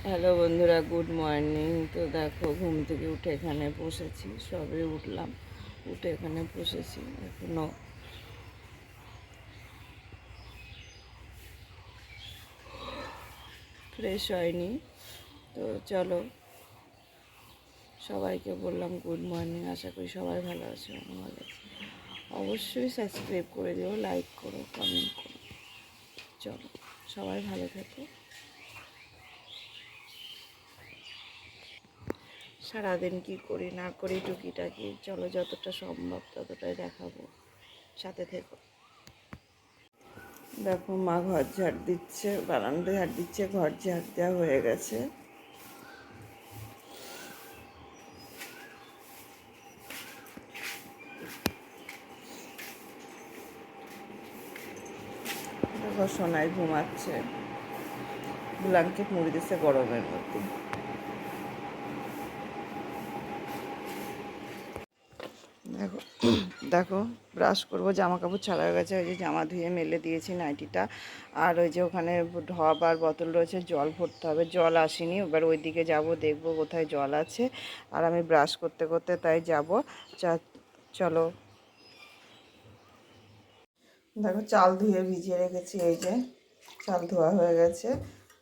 Hello বন্ধুরা, good morning. তো দেখো, ঘুম থেকে উঠে এখানে বসেছি, সবে উঠলাম, উঠে এখানে বসেছি, এখনো ফ্রেশ হয়নি। তো চলো, সবাইকে বললাম গুড মর্নিং, আশা করি সবাই ভালো আছে। আমি ভালো আছি। অবশ্যই সাবস্ক্রাইব করে দিও, লাইক করো, কমেন্ট করো। চলো, সবাই ভালো থেকো। সারাদিন কী করি না করি টুকিটাকি, চলো যতটা সম্ভব ততটাই দেখাবো, সাথে থেকো। দেখো, মা ঘর ঝাড় দিচ্ছে, বারান্দা ঝাড় দিচ্ছে, ঘর ঝাড় দেওয়া হয়ে গেছে। দেখো, সোনায় ঘুমাচ্ছে, ব্ল্যাঙ্কেট মুড়ি দিচ্ছে গরমের মধ্যে। দেখো দেখো, ব্রাশ করবো, জামা কাপড় ছাড়া হয়ে গেছে। ওই যে জামা ধুয়ে মেলে দিয়েছি নাইটিটা, আর ওই যে ওখানে ঢপ আর বোতল রয়েছে, জল ভরতে হবে, জল আসেনি। এবার ওই দিকে যাবো, দেখবো কোথায় জল আছে। আর আমি ব্রাশ করতে করতে তাই যাব। চলো। দেখো, চাল ধুয়ে ভিজিয়ে রেখেছি, এই যে চাল ধোয়া হয়ে গেছে।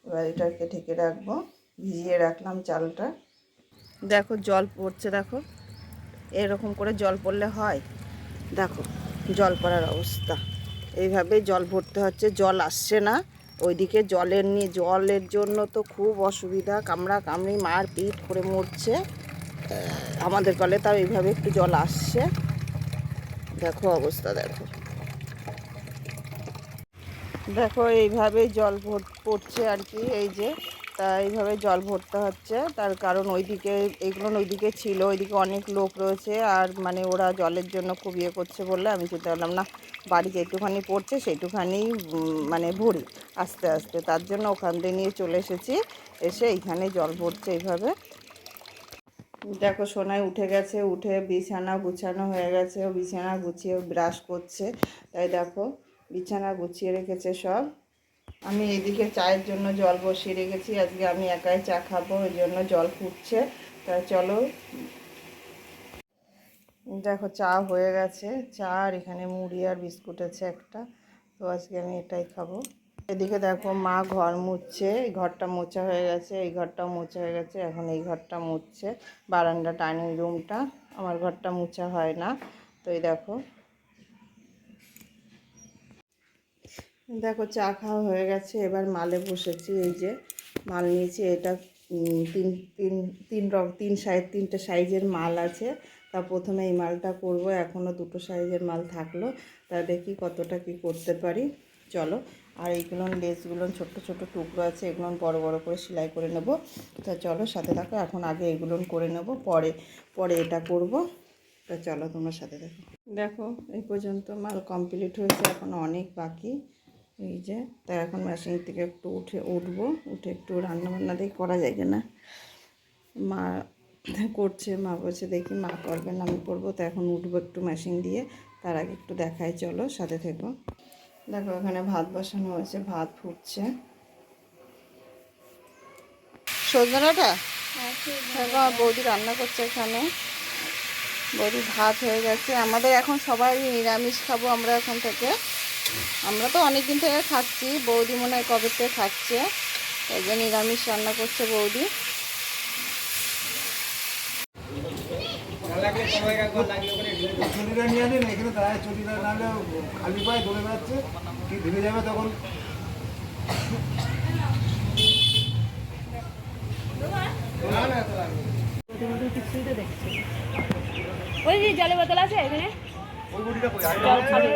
এবার এটাকে ঢেকে রাখবো, ভিজিয়ে রাখলাম চালটা। দেখো, জল পড়ছে, দেখো এরকম করে জল পড়লে হয়। দেখো জল পড়ার অবস্থা, এইভাবে জল ভরতে হচ্ছে, জল আসছে না। ওইদিকে জলের জন্য তো খুব অসুবিধা, কামড়া কামড়ি মার পিট করে মরছে। আমাদের কলে তাও এইভাবে একটু জল আসছে। দেখো অবস্থা, দেখো দেখো এইভাবেই জল পড়ছে আর কি। এই যে তা এইভাবে জল ভরতে হচ্ছে, তার কারণ ওইদিকে এইগুলো ওইদিকে ছিল, ওইদিকে অনেক লোক রয়েছে, আর মানে ওরা জলের জন্য খুব ইয়ে করছে বললে আমি চিন্তা করলাম না, বাড়ি যেটুখানি পড়ছে সেইটুখানি মানে ভরি আস্তে আস্তে, তার জন্য ওখান দিয়ে নিয়ে চলে এসেছি। এসে এইখানে জল ভরছে এইভাবে। দেখো, সোনায় উঠে গেছে, উঠে বিছানা গুছানো হয়ে গেছে, ও বিছানা গুছিয়ে ব্রাশ করছে। তাই দেখো, বিছানা গুছিয়ে রেখেছে সব। আমি এদিকে চায়ের জন্য জল বসিয়ে রেখেছি, আজকে আমি একাই চা খাবো, ওই জন্য জল ফুটছে। তাই চলো। দেখো, চা হয়ে গেছে, চা আর এখানে মুড়ি আর বিস্কুট আছে একটা, তো আজকে আমি এটাই খাবো। এদিকে দেখো, মা ঘর মুছছে, এই ঘরটা মোছা হয়ে গেছে, এই ঘরটাও মোছা হয়ে গেছে, এখন এই ঘরটা মুছছে, বারান্দা ডাইনিং রুমটা। আমার ঘরটা মোছা হয় না। তো এই দেখো, দেখো চা খাওয়া হয়ে গেছে, এবার মালে বসেছি। এই যে মাল নিয়েছি, এটা তিন তিন তিনটে সাইজের মাল আছে। তা প্রথমে এই মালটা করব, এখনও দুটো সাইজের মাল থাকলো, তা দেখি কতটা কি করতে পারি। চলো। আর এইগুলো লেসগুলো ছোট্ট ছোট্ট টুকরো আছে, এগুলো বড় বড় করে সেলাই করে নেব। তা চলো সাথে থাকো, এখন আগে এগুলো করে নেব, পরে পরে এটা করব। তা চলো, তোমার সাথে দেখো। দেখো, এই পর্যন্ত মাল কমপ্লিট হয়েছে, এখন অনেক বাকি। এই যে তা এখন মেশিন থেকে একটু উঠবো, উঠে একটু রান্নাবান্না দিয়ে করা যায় কিনা। মা করছে, মা বলছে দেখি মা করবেন আমি করবো। তো এখন উঠবো একটু মেশিন দিয়ে, তার আগে একটু দেখাই, চলো সাথে থেকো। দেখো, এখানে ভাত বসানো হয়েছে, ভাত ফুটছে। সজনাটা দেখো, বৌদি রান্না করছে এখানে। বৌদি ভাত হয়ে গেছে। আমাদের এখন সবাই নিরামিষ খাবো আমরা এখন থেকে। আমরা তো অনেক দিন থেকে খাচ্ছি, বৌদি মনে হয় কবে থেকে খাচ্ছে, এই যে নিরামিষ রান্না করছে বৌদি। খালি পায়ে দৌড়ে বেড়াচ্ছে, কি ধীরে যাবে তখন। ওই যে জলের বোতল আছে এখানে, ওই বডিটা কই? জল খাবে।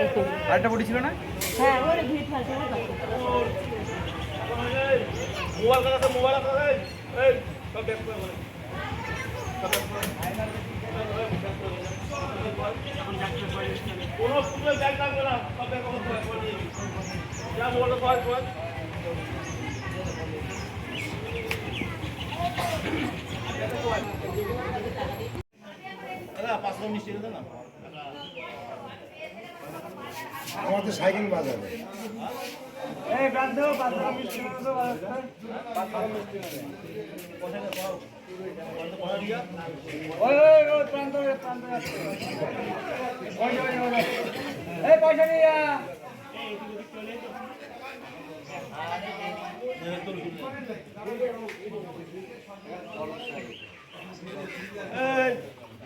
আরেকটা বডি ছিল না? হ্যাঁ, ওরে ভিড় ফেলছে। মোবাইল কথা, মোবাইল কথা, এই সব ব্যাক করে বলে। কোনো পুরো ব্যাগ লাগবে না, সব ব্যাক করে যা মোবাইল কর। দাদা 500 মিষ্টি দেন না। আমার তো সাইকেল বাজাবে। এই বান্ধব বান্ধব মিষ্টি মাংস ওই ওই ওই প্রান্ত এই পয়সা নিয়ে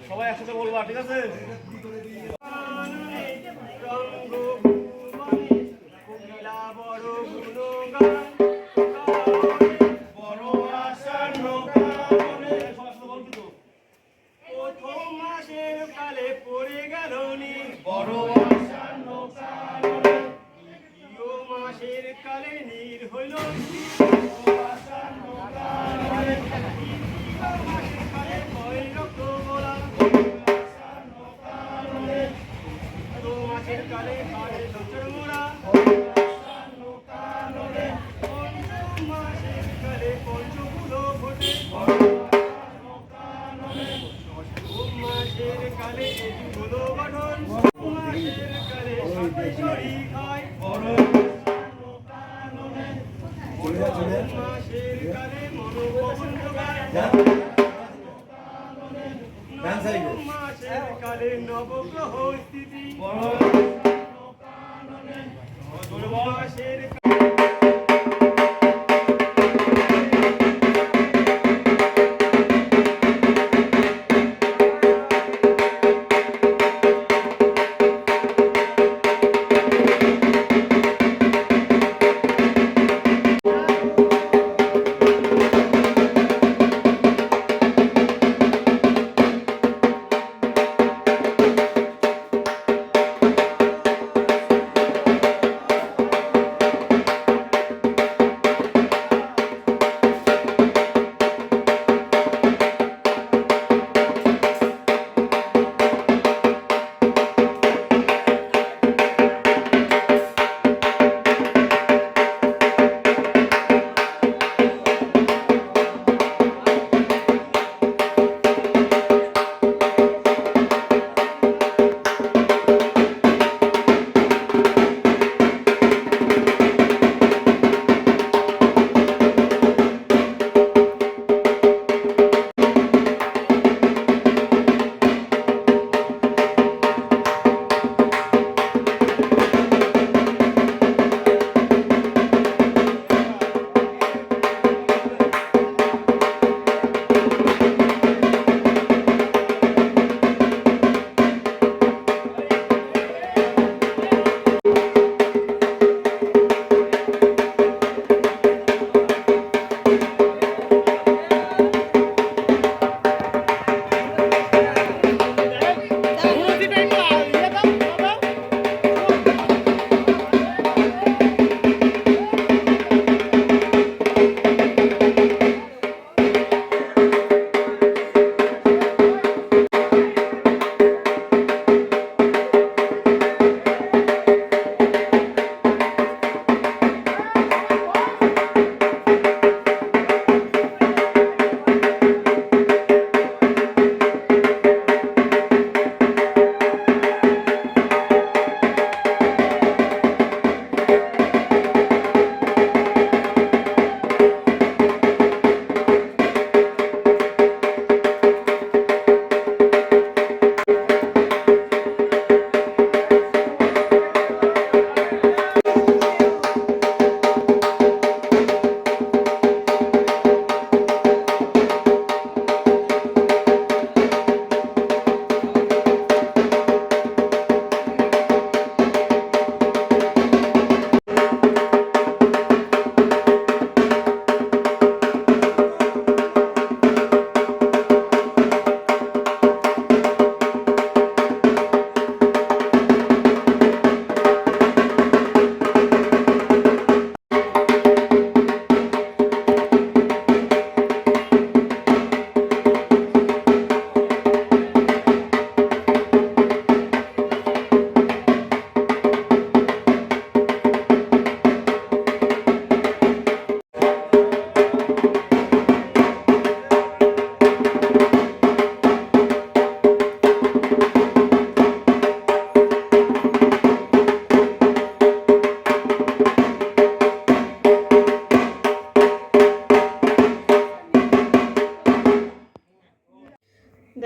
সবাই একসাথে বলবা ঠিক আছে কালে নীর হইল মাছের কালে কালে লোচর মোড়া মাছের কালে পঞ্চগুলো ঘটে মাছের কালে এগুলো গঠন মাছের কালে সাথে চড়ি খায় মাসের কালে মনোবহন যোগায় মাসের কালে নবগ্রহ স্থিতি মাসের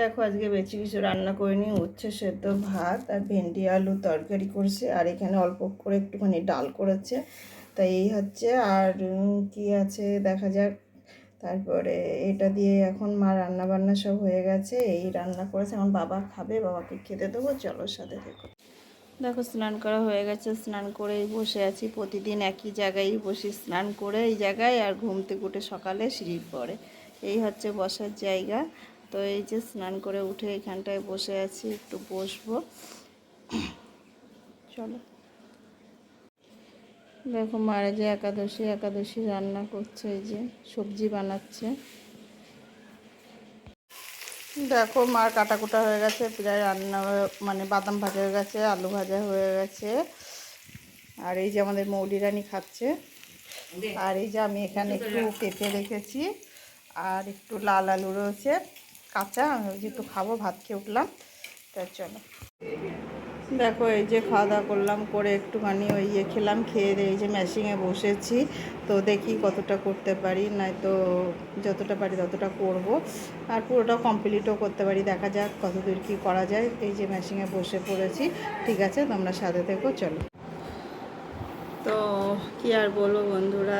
দেখো আজকে বেশি কিছু রান্না করিনি, উচ্ছে সেদ্ধ ভাত আর ভেন্ডি আলু তরকারি করছে, আর এখানে অল্প করে একটুখানি ডাল করেছে। তাই এই হচ্ছে। আর কি আছে দেখা যাক। তারপরে এটা দিয়ে এখন মা রান্না বান্না সব হয়ে গেছে, এই রান্না করেছে। এখন বাবা খাবে, বাবাকে খেতে দেবো। চলো সাথে দেখো। দেখো স্নান করা হয়ে গেছে, স্নান করেই বসে আছি। প্রতিদিন একই জায়গায় বসি, স্নান করে এই জায়গায়, আর ঘুম থেকে উঠে সকালে সিঁড়ির পরে। এই হচ্ছে বসার জায়গা। তো এই যে স্নান করে উঠে এখানটায় বসে আছি, একটু বসবো। চলো দেখো মারা যে একাদশী রান্না করছে, এই যে সবজি বানাচ্ছে। দেখো মার কাটাকুটা হয়ে গেছে, প্রায় রান্না মানে বাদাম ভাজা হয়ে গেছে, আলু ভাজা হয়ে গেছে। আর এই যে আমাদের মৌলি রানী খাচ্ছে। আর এই যে আমি এখানে একটু পেঁপে রেখেছি, আর একটু লাল আলু রয়েছে কাঁচা, আমি যে একটু খাবো, ভাত খেয়ে উঠলাম। তা চলো দেখো এই যে খাওয়া দাওয়া করলাম, করে একটুখানি ওই খেলাম, খেয়ে এই যে মেশিনে বসেছি। তো দেখি কতটা করতে পারি, নয়তো যতটা পারি ততটা করব। আর পুরোটা কমপ্লিটও করতে পারি, দেখা যাক কতদূর কী করা যায়। এই যে মেশিনে বসে পড়েছি। ঠিক আছে, তোমরা সাথে থেকো, চলো। তো কি আর বলবো বন্ধুরা,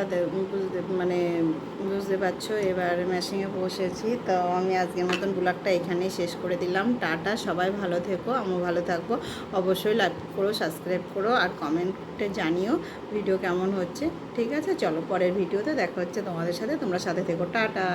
বুঝতে পারছো, এবার মেশিনে বসেছি। তো আমি আজকের মতন ব্লগটা এখানেই শেষ করে দিলাম। টাটা, সবাই ভালো থেকো, আমিও ভালো থাকবো। অবশ্যই লাইক করো, সাবস্ক্রাইব করো, আর কমেন্টে জানিও ভিডিও কেমন হচ্ছে। ঠিক আছে, চলো পরের ভিডিওতে দেখা হচ্ছে তোমাদের সাথে, তোমরা সাথে থেকো। টাটা।